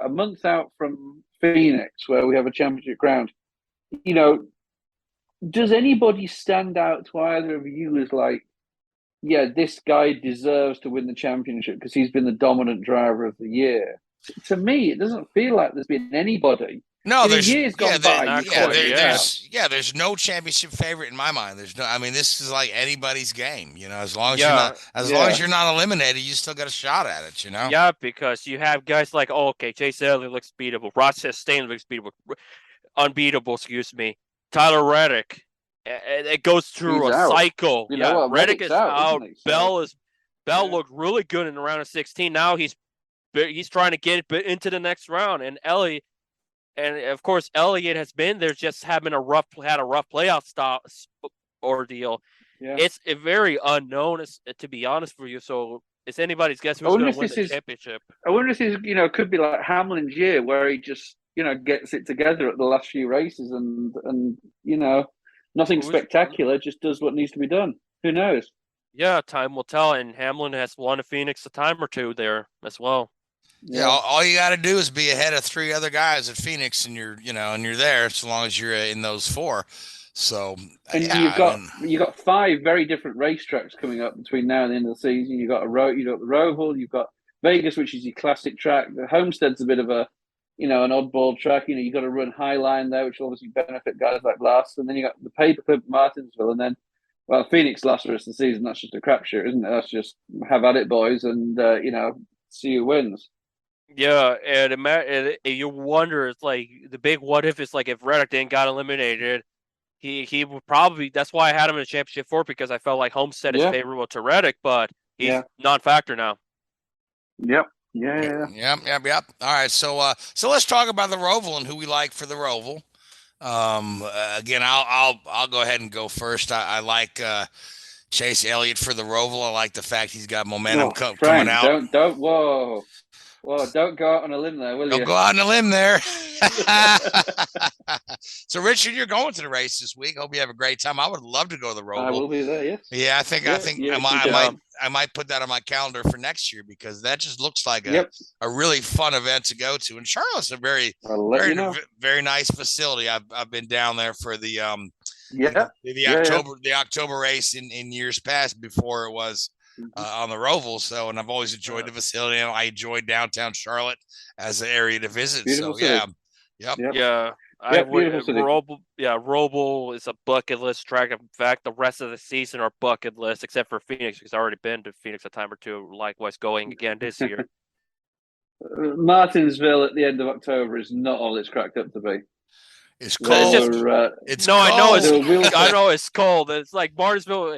month out from Phoenix, where we have a championship ground, does anybody stand out to either of you as like, yeah, this guy deserves to win the championship because he's been the dominant driver of the year? To me, it doesn't feel like there's been anybody. No, there's years gone by. There's no championship favorite in my mind. There's no. I mean, this is like anybody's game. As long as you're not eliminated, you still got a shot at it. Yeah, because you have guys like Chase Elliott looks beatable, Ross Chastain looks unbeatable. Excuse me, Tyler Reddick. It goes through a cycle. Reddick is out. So. Bell looked really good in the round of 16. Now he's trying to get into the next round, and Elliott. And of course, Elliott has been there, just having had a rough playoff ordeal. Yeah. It's very unknown, to be honest for you. So It's anybody's guess I who's wonder going if to win this the is- championship. I wonder if this, could be like Hamlin's year where he just, gets it together at the last few races and nothing spectacular, just does what needs to be done. Who knows? Yeah, time will tell. And Hamlin has won a Phoenix a time or two there as well. Yeah, all you got to do is be ahead of 3 other guys at Phoenix, and you're there as long as you're in those 4. So, and you've got 5 very different racetracks coming up between now and the end of the season. You've got the Roval, you've got Vegas, which is your classic track. The Homestead's a bit of an oddball track. You've got to run Highline there, which will obviously benefit guys like Last. And then you got the Paperclip Martinsville, and then Phoenix last for the rest of the season. That's just a crapshoot, isn't it? That's just have at it, boys, and see who wins. Yeah, and you wonder, it's like the big what if is like if Reddick didn't got eliminated, he would probably. That's why I had him in the championship 4 because I felt like Homestead is favorable to Reddick, but he's non-factor now. Yep. Yeah. Yep. All right, so let's talk about the Roval and who we like for the Roval. Again, I'll go ahead and go first. I like Chase Elliott for the Roval. I like the fact he's got momentum coming out. Don't go out on a limb there, will you? Don't go out on a limb there. So, Richard, you're going to the race this week. Hope you have a great time. I would love to go to the Roval. I will be there. Yes. Yeah, I think I might put that on my calendar for next year because that just looks like a really fun event to go to. And Charlotte's a very nice facility. I've been down there for the October race in years past before it was on the Roval. So, and I've always enjoyed the facility. And I enjoyed downtown Charlotte as an area to visit. Beautiful city. Yeah. Roval is a bucket list track. In fact, the rest of the season are bucket list, except for Phoenix, because I've already been to Phoenix a time or two. Likewise, going again this year. Martinsville at the end of October is not all it's cracked up to be. It's cold. It's cold. I know it's cold. It's like Martinsville.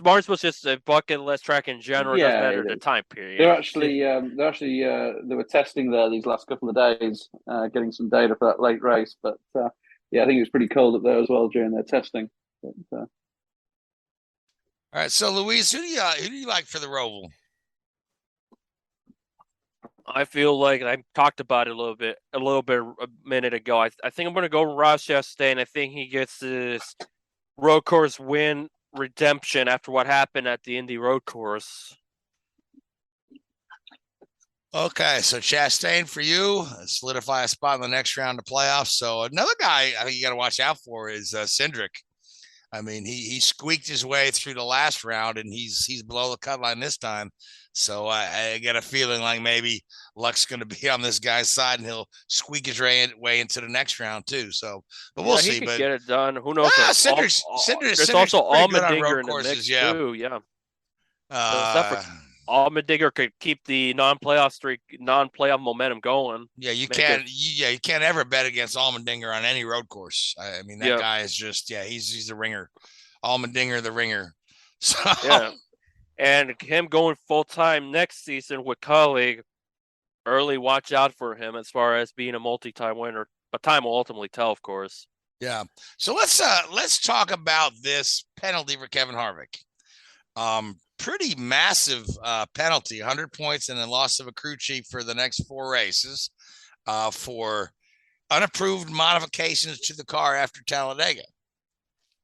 Martinsville's just a bucket list track in general. It doesn't matter the time period. They were testing there these last couple of days, getting some data for that late race. But I think it was pretty cold up there as well during their testing. But, all right, so Luis, who do you like for the Roval? I feel like I talked about it a little bit a minute ago. I think I'm going to go Ross Chastain. I think he gets this road course win redemption after what happened at the Indy road course. Okay, so Chastain for you, solidify a spot in the next round of playoffs. So another guy I think you got to watch out for is Cindric. I mean, he squeaked his way through the last round, and he's below the cut line this time. So I get a feeling like maybe luck's going to be on this guy's side, and he'll squeak his way into the next round too. So, but we'll see. He could get it done. Who knows? Cindric's there's also Allmendinger in the mix too. Yeah. Allmendinger could keep the non-playoff momentum going. Yeah, you can't ever bet against Allmendinger on any road course. I mean, that guy is just he's the ringer. Allmendinger, the ringer. So and him going full time next season with colleague, early watch out for him as far as being a multi-time winner. But time will ultimately tell, of course. Yeah. So let's talk about this penalty for Kevin Harvick. Pretty massive penalty, 100 points and then loss of a crew chief for the next 4 races for unapproved modifications to the car after Talladega.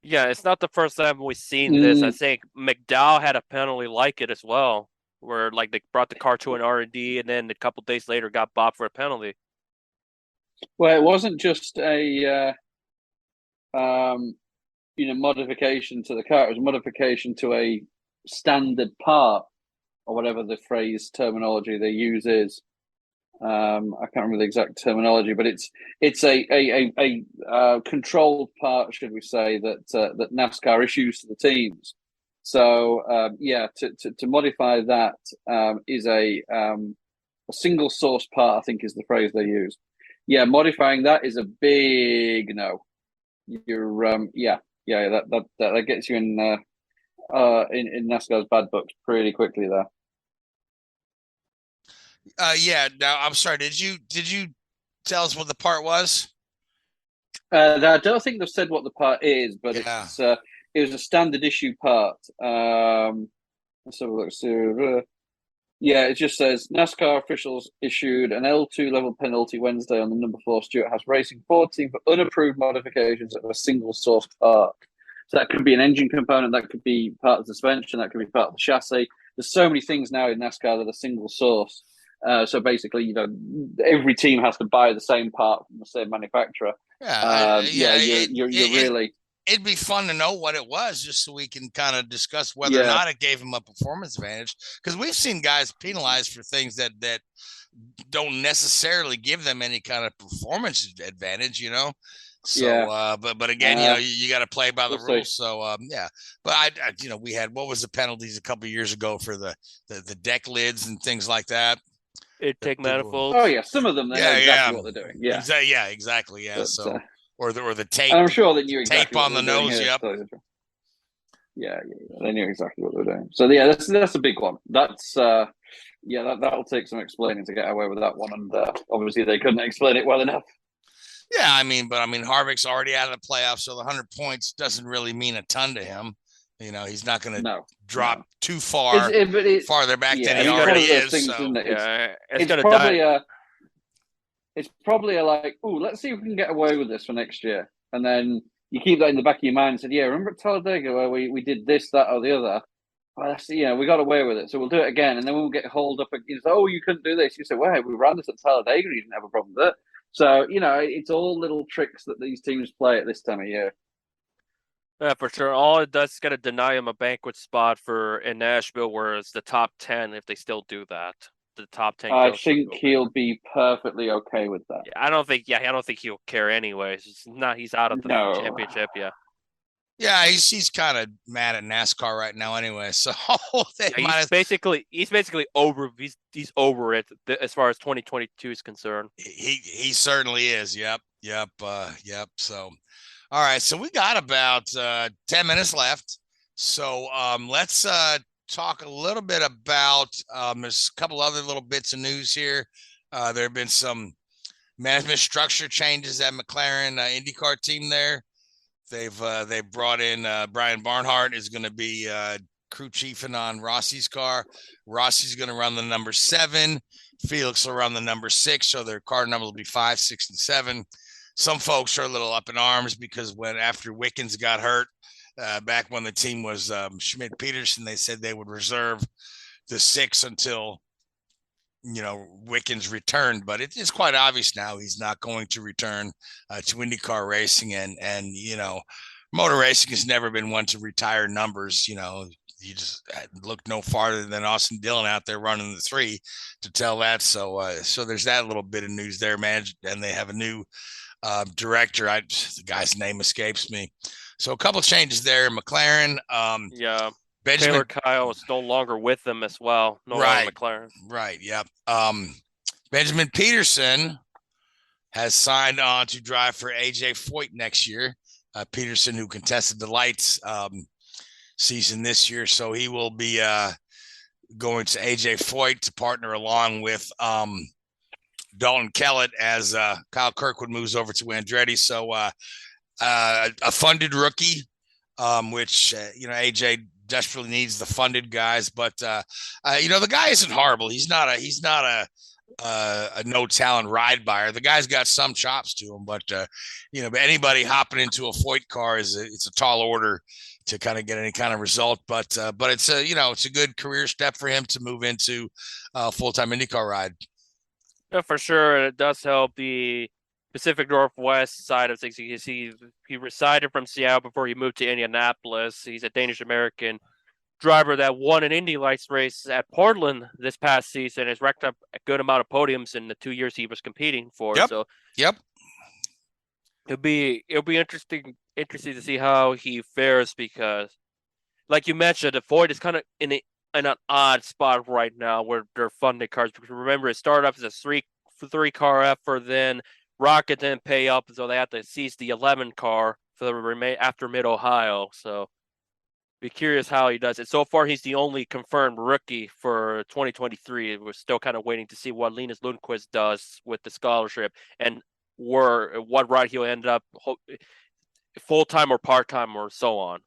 Yeah, it's not the first time we've seen this. I think McDowell had a penalty like it as well, where like they brought the car to an R&D and then a couple days later got bobbed for a penalty. Well, it wasn't just a modification to the car. It was a modification to a standard part, or whatever the phrase terminology they use is. I can't remember the exact terminology, but it's a controlled part, should we say, that NASCAR issues to the teams. So to modify that is a single source part, I think is the phrase they use. Yeah, modifying that is a big no. You're that gets you in NASCAR's bad books pretty quickly there. Now I'm sorry. Did you tell us what the part was? I don't think they've said what the part is, but it was a standard issue part. Let's have a look. So, Yeah, it just says NASCAR officials issued an L2 level penalty Wednesday on the number 4 Stewart House Racing 14 for unapproved modifications of a single source part. So that could be an engine component, that could be part of the suspension, that could be part of the chassis. There's so many things now in NASCAR that are single source. So basically, every team has to buy the same part from the same manufacturer. You're really. It'd be fun to know what it was, just so we can kind of discuss whether or not it gave him a performance advantage. Because we've seen guys penalized for things that don't necessarily give them any kind of performance advantage, So, but again, you got to play by the rules. So, but we had, what was the penalties a couple of years ago for the deck lids and things like that? Intake manifolds. Oh yeah, some of them they know exactly what they're doing. Yeah, exactly. Yeah, but, so. Or the tape. And I'm sure they knew exactly tape on the nose. Yep. Yeah, they knew exactly what they were doing. So yeah, that's a big one. That's that'll take some explaining to get away with that one, and obviously they couldn't explain it well enough. Yeah, Harvick's already out of the playoffs, so the 100 points doesn't really mean a ton to him. He's not going to drop too far farther back than he already is. It's probably like, let's see if we can get away with this for next year. And then you keep that in the back of your mind and said, remember at Talladega where we did this, that, or the other? Well, we got away with it, so we'll do it again. And then we'll get hauled up again. You couldn't do this. You say, well, we ran this at Talladega, you didn't have a problem with it. So, it's all little tricks that these teams play at this time of year. Yeah, for sure. All it does is got to deny him a banquet spot in Nashville, where it's the top 10 if they still do that. The top 10. I think he'll be perfectly okay with that. I don't think he'll care anyways. He's out of the championship. Yeah. Yeah, he's kind of mad at NASCAR right now anyway. So he's basically over. He's over it as far as 2022 is concerned. He certainly is. Yep. So, all right. So we got about 10 minutes left. So let's talk a little bit about there's a couple other little bits of news here. There have been some management structure changes at McLaren IndyCar team there. They've brought in Brian Barnhart is going to be crew chiefing on Rossi's car. Rossi's going to run the number 7. Felix will run the number 6, so their car number will be 5, 6, and 7. Some folks are a little up in arms because after Wickens got hurt, back when the team was Schmidt-Peterson, they said they would reserve the 6 until, Wickens returned. But it's quite obvious now he's not going to return to IndyCar racing. And motor racing has never been one to retire numbers. You just look no farther than Austin Dillon out there running the 3 to tell that. So there's that little bit of news there, man. And they have a new director. The guy's name escapes me. So a couple of changes there. McLaren. Benjamin Taylor Kyle is no longer with them as well. No longer McLaren. Right. Yep. Benjamin Peterson has signed on to drive for AJ Foyt next year. Peterson, who contested the lights season this year, so he will be going to AJ Foyt to partner along with Dalton Kellett as Kyle Kirkwood moves over to Andretti. So a funded rookie, which AJ desperately needs the funded guys, but the guy isn't horrible. He's not a no talent ride buyer. The guy's got some chops to him, but but anybody hopping into a Foyt car it's a tall order to kind of get any kind of result. But it's it's a good career step for him to move into a full-time IndyCar ride. Yeah, for sure. It does help the Pacific Northwest side of things. You see, he resided from Seattle before he moved to Indianapolis. He's a Danish-American driver that won an Indy Lights race at Portland this past season. Has racked up a good amount of podiums in the 2 years he was competing for. Yep. So, yep. It'll be interesting to see how he fares because, like you mentioned, the Ford is kind of in an odd spot right now where they're funding cars. Because remember, it started off as a three car effort, then Rocket didn't pay up, so they had to cease the 11 car for the after Mid Ohio. So be curious how he does it. So far, he's the only confirmed rookie for 2023. We're still kind of waiting to see what Linus Lundqvist does with the scholarship and what ride he'll end up, full time or part time or so on.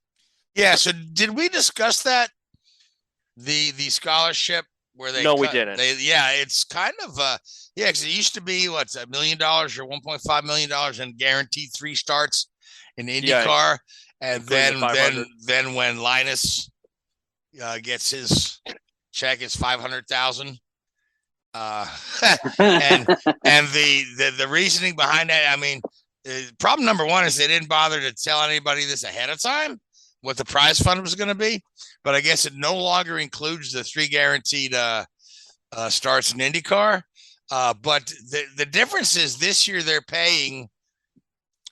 Yeah. So did we discuss that? The scholarship where they No, we didn't. It's kind of because it used to be what's $1 million or $1.5 million and guaranteed 3 starts in IndyCar, and then when Linus gets his check, it's 500,000. And the reasoning behind that, I mean, problem number one is they didn't bother to tell anybody this ahead of time what the prize fund was going to be, but I guess it no longer includes the 3 guaranteed starts in IndyCar. But the difference is this year they're paying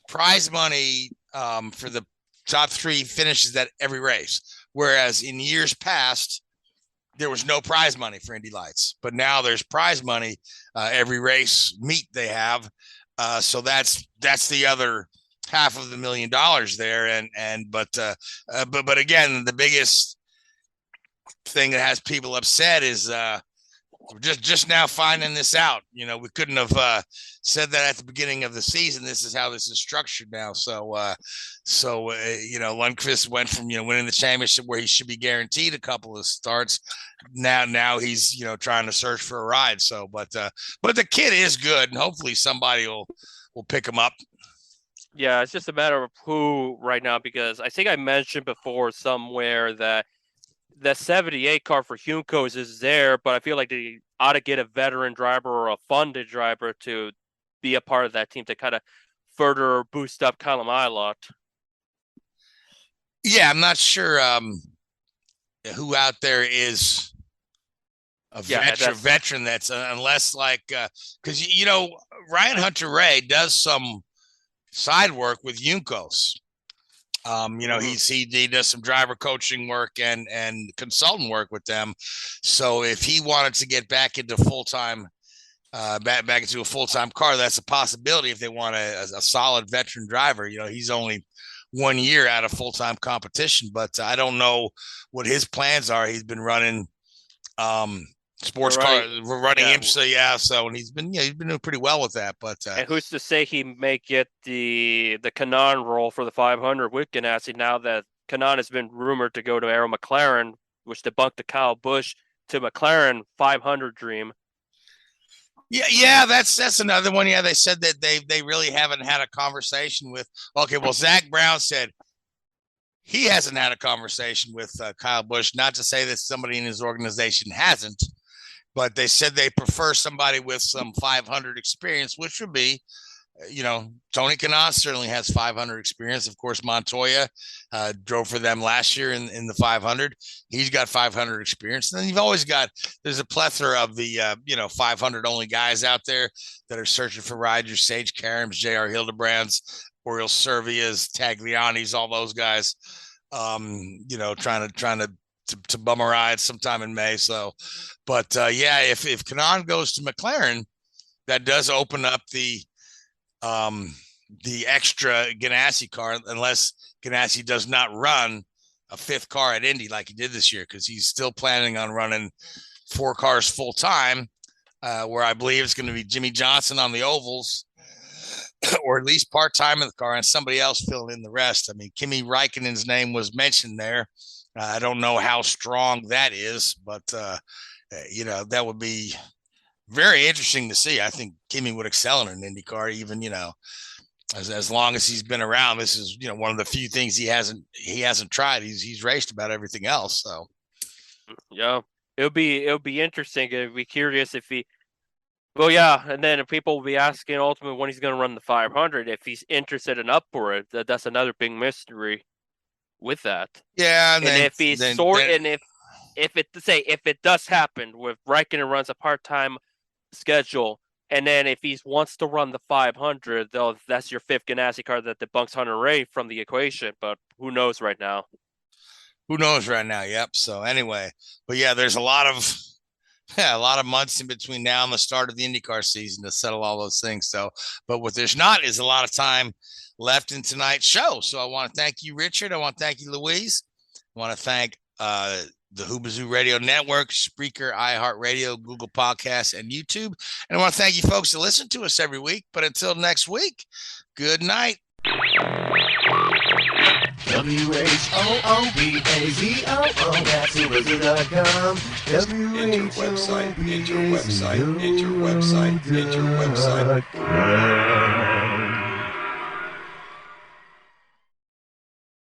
prize money for the top 3 finishes at every race, whereas in years past there was no prize money for Indy Lights, but now there's prize money every race meet they have. So that's the other half of the $1 million there. But again, the biggest thing that has people upset is we're just now finding this out. You know, we couldn't have said that at the beginning of the season. This is how this is structured now. So Lundqvist went from, winning the championship where he should be guaranteed a couple of starts. Now he's, trying to search for a ride. So, but the kid is good, and hopefully somebody will pick him up. Yeah, it's just a matter of who right now, because I think I mentioned before somewhere that the 78 car for Juncos is there, but I feel like they ought to get a veteran driver or a funded driver to be a part of that team to kind of further boost up Callum Ilott. Yeah, I'm not sure who out there is a veteran that's unless because Ryan Hunter-Reay does some side work with Juncos. He does some driver coaching work and consultant work with them. So if he wanted to get back into full-time, back into a full-time car, that's a possibility if they want a solid veteran driver. He's only 1 year out of full-time competition, but I don't know what his plans are. He's been running sports car, running IMSA, so, and he's been doing pretty well with that. But and who's to say he may get the Kanaan role for the 500 with Ganassi now that Kanaan has been rumored to go to Arrow McLaren, which debunked the Kyle Busch to McLaren 500 dream. Yeah, that's another one. Yeah, they said that they really haven't had a conversation with. Okay, well, Zach Brown said he hasn't had a conversation with Kyle Busch. Not to say that somebody in his organization hasn't, but they said they prefer somebody with some 500 experience, which would be, Tony Kanaan certainly has 500 experience. Of course, Montoya drove for them last year in the 500. He's got 500 experience. And then you've always there's a plethora of the, 500 only guys out there that are searching for rides. Your Sage Karams, J.R. Hildebrands, Oriol Servias, Taglianis, all those guys, trying to bum a ride sometime in May. So, but if Kanaan goes to McLaren, that does open up the extra Ganassi car, unless Ganassi does not run a 5th car at Indy like he did this year, because he's still planning on running 4 cars full time, where I believe it's going to be Jimmy Johnson on the ovals, or at least part time in the car, and somebody else filling in the rest. I mean, Kimi Räikkönen's name was mentioned there. I don't know how strong that is, but that would be very interesting to see. I think Kimi would excel in an IndyCar, even as long as he's been around. This is one of the few things he hasn't tried. He's raced about everything else. So yeah, it'll be interesting. It'll be curious if he. Well, yeah, and then people will be asking ultimately when he's going to run the 500 if he's interested in up for it. That's another big mystery with that. Yeah, if it does happen with Räikkönen runs a part-time schedule, and then if he wants to run the 500, though, that's your 5th Ganassi car that debunks Hunter-Reay from the equation. But who knows right now? Yep. So anyway, but yeah, there's a lot of months in between now and the start of the IndyCar season to settle all those things. So, but what there's not is a lot of time left in tonight's show. So I want to thank you, Richard. I want to thank you, Louise. I want to thank the Hoobazoo Radio Network, Spreaker, iHeartRadio, Google Podcasts, and YouTube. And I want to thank you folks that listen to us every week. But until next week, good night. The WHOOBAZOO. That's Subaru.com. Enter website, enter website, enter website, enter website.